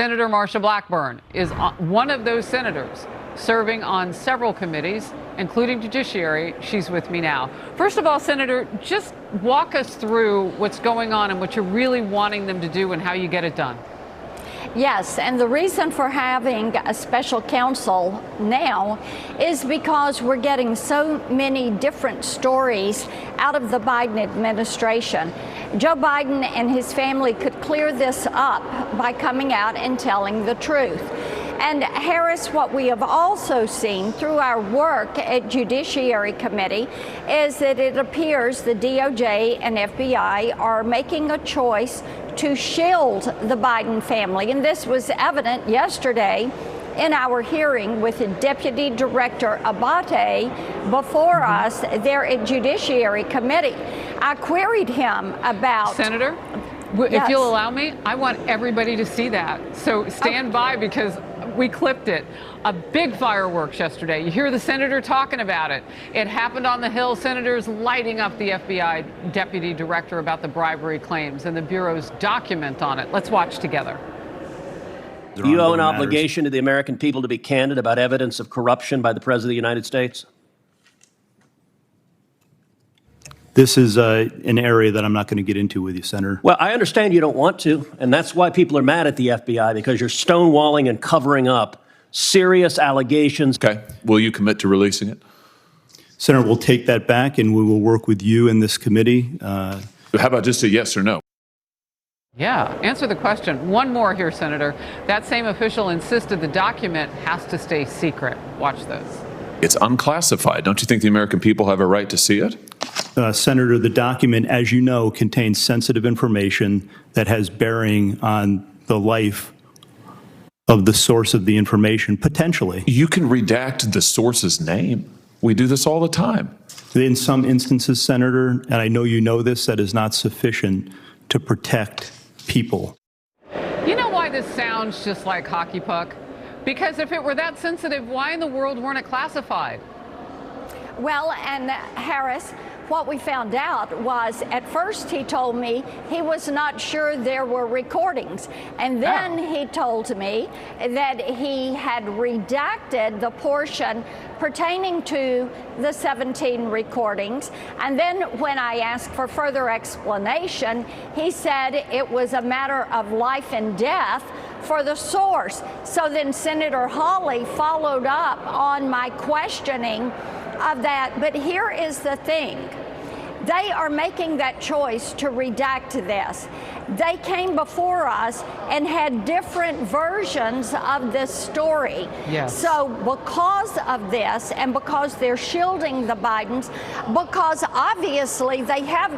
Senator Marsha Blackburn is one of those senators serving on several committees, including Judiciary. She's with me now. First of all, Senator, just walk us through what's going on and what you're really wanting them to do and how you get it done. Yes, and the reason for having a special counsel now is because we're getting so many different stories out of the Biden administration. Joe Biden and his family could clear this up by coming out and telling the truth. And Harris, what we have also seen through our work at Judiciary Committee is that it appears the DOJ and FBI are making a choice to shield the Biden family. And this was evident yesterday in our hearing with Deputy Director Abate before us there at Judiciary Committee. I queried him about... Senator, yes. If you'll allow me, I want everybody to see that. So stand by, because we clipped it. A big fireworks yesterday. You hear the senator talking about it. It happened on the Hill. Senators lighting up the FBI deputy director about the bribery claims and the Bureau's document on it. Let's watch together. You owe an obligation to the American people to be candid about evidence of corruption by the President of the United States. This is an area that I'm not going to get into with you, Senator. Well, I understand you don't want to, and that's why people are mad at the FBI, because you're stonewalling and covering up serious allegations. Okay. Will you commit to releasing it? Senator, we'll take that back, and we will work with you in this committee. How about just a yes or no? Yeah, answer the question. One more here, Senator. That same official insisted the document has to stay secret. Watch this. It's unclassified. Don't you think the American people have a right to see it? Senator, the document, as you know, contains sensitive information that has bearing on the life of the source of the information, potentially. You can redact the source's name. We do this all the time. In some instances, Senator, and I know you know this, that is not sufficient to protect people. You know why this sounds just like hockey puck? Because if it were that sensitive, why in the world weren't it classified? Well, and Harris, what we found out was at first he told me he was not sure there were recordings. And then he told me that he had redacted the portion pertaining to the 17 recordings. And then when I asked for further explanation, he said it was a matter of life and death for the source. So then Senator Hawley followed up on my questioning of that. But here is the thing. They are making that choice to redact this. They came before us and had different versions of this story. Yes. So because of this, and because they're shielding the Bidens, because obviously they have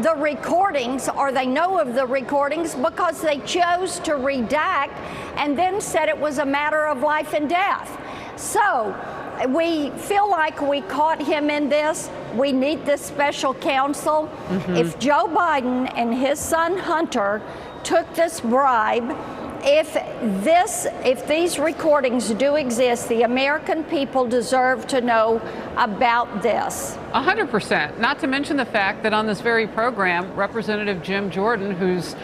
the recordings, or they know of the recordings, because they chose to redact and then said it was a matter of life and death. So we feel like we caught him in this. We need this special counsel. If Joe Biden and his son Hunter took this bribe, if these recordings do exist, the American people deserve to know about this. 100%. Not to mention the fact that on this very program, Representative Jim Jordan, who's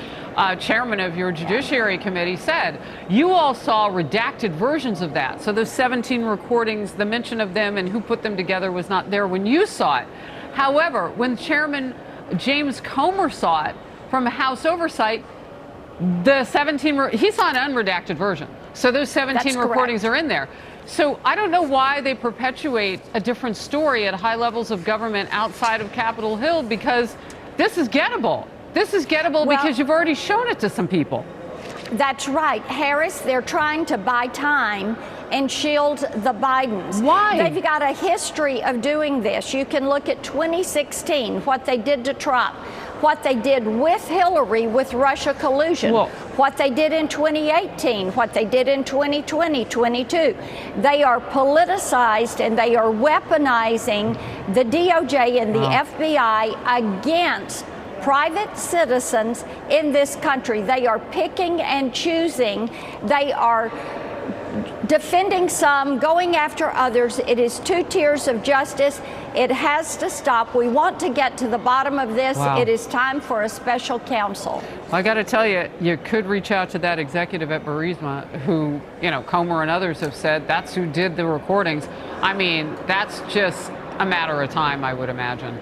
chairman of your Judiciary Committee, said you all saw redacted versions of that. So those 17 recordings, the mention of them and who put them together was not there when you saw it. However, when Chairman James Comer saw it from House Oversight, the 17, he saw an unredacted version. So those 17 recordings are in there. So I don't know why they perpetuate a different story at high levels of government outside of Capitol Hill, because this is gettable. This is gettable because you've already shown it to some people. That's right. Harris, they're trying to buy time and shield the Bidens. Why? They've got a history of doing this. You can look at 2016, what they did to Trump, what they did with Hillary with Russia collusion, what they did in 2018, what they did in 2020, 22. They are politicized and they are weaponizing the DOJ and the FBI against private citizens in this country. They are picking and choosing. They are defending some, going after others. It is two tiers of justice. It has to stop. We want to get to the bottom of this. Wow. It is time for a special counsel. I got to tell you, you could reach out to that executive at Burisma who, Comer and others have said that's who did the recordings. I mean, that's just a matter of time, I would imagine.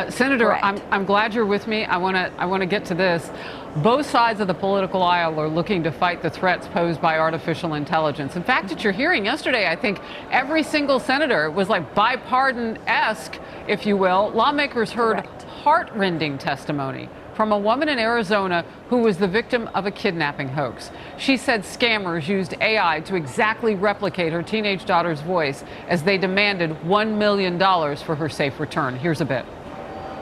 Senator, I'm glad you're with me. I want to get to this. Both sides of the political aisle are looking to fight the threats posed by artificial intelligence. In fact, at your hearing yesterday, I think every single senator was like bipartisan-esque, if you will. Lawmakers heard heart-rending testimony from a woman in Arizona who was the victim of a kidnapping hoax. She said scammers used AI to exactly replicate her teenage daughter's voice as they demanded $1 million for her safe return. Here's a bit.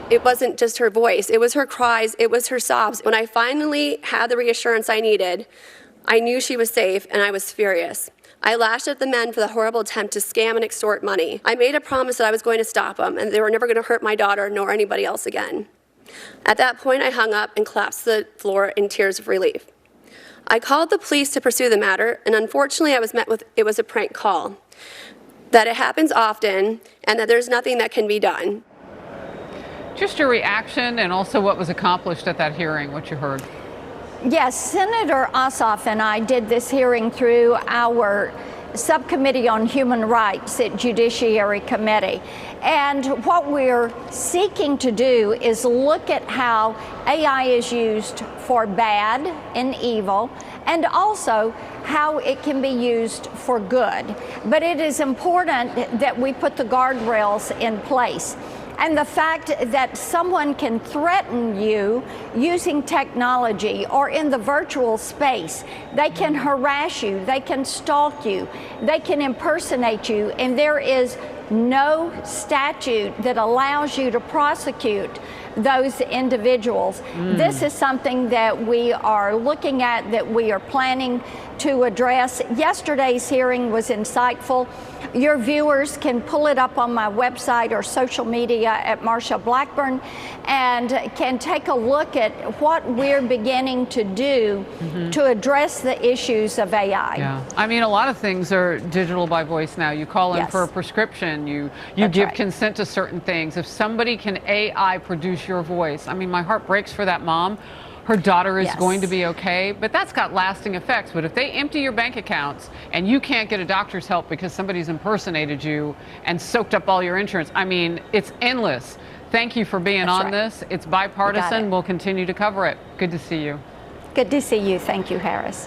It wasn't just her voice, it was her cries, it was her sobs. When I finally had the reassurance I needed, I knew she was safe and I was furious. I lashed at the men for the horrible attempt to scam and extort money. I made a promise that I was going to stop them and they were never going to hurt my daughter nor anybody else again. At that point, I hung up and collapsed to the floor in tears of relief. I called the police to pursue the matter, and unfortunately I was met with it was a prank call, that it happens often and that there's nothing that can be done. Just your reaction and also what was accomplished at that hearing, what you heard. Yes, Senator Ossoff and I did this hearing through our Subcommittee on Human Rights at Judiciary Committee. And what we're seeking to do is look at how AI is used for bad and evil, and also how it can be used for good. But it is important that we put the guardrails in place. And the fact that someone can threaten you using technology or in the virtual space, they can harass you, they can stalk you, they can impersonate you, and there is no statute that allows you to prosecute those individuals. This is something that we are looking at, that we are planning to address. Yesterday's hearing was insightful. Your viewers can pull it up on my website or social media at Marsha Blackburn and can take a look at what we're beginning to do to address the issues of AI. Yeah, I mean, a lot of things are digital by voice now. You call in for a prescription, you give consent to certain things. If somebody can AI produce your voice, I mean, my heart breaks for that mom. Her daughter is going to be okay, but that's got lasting effects. But if they empty your bank accounts and you can't get a doctor's help because somebody's impersonated you and soaked up all your insurance, I mean, it's endless. Thank you for being on this. It's bipartisan. We'll continue to cover it. Good to see you. Good to see you. Thank you, Harris.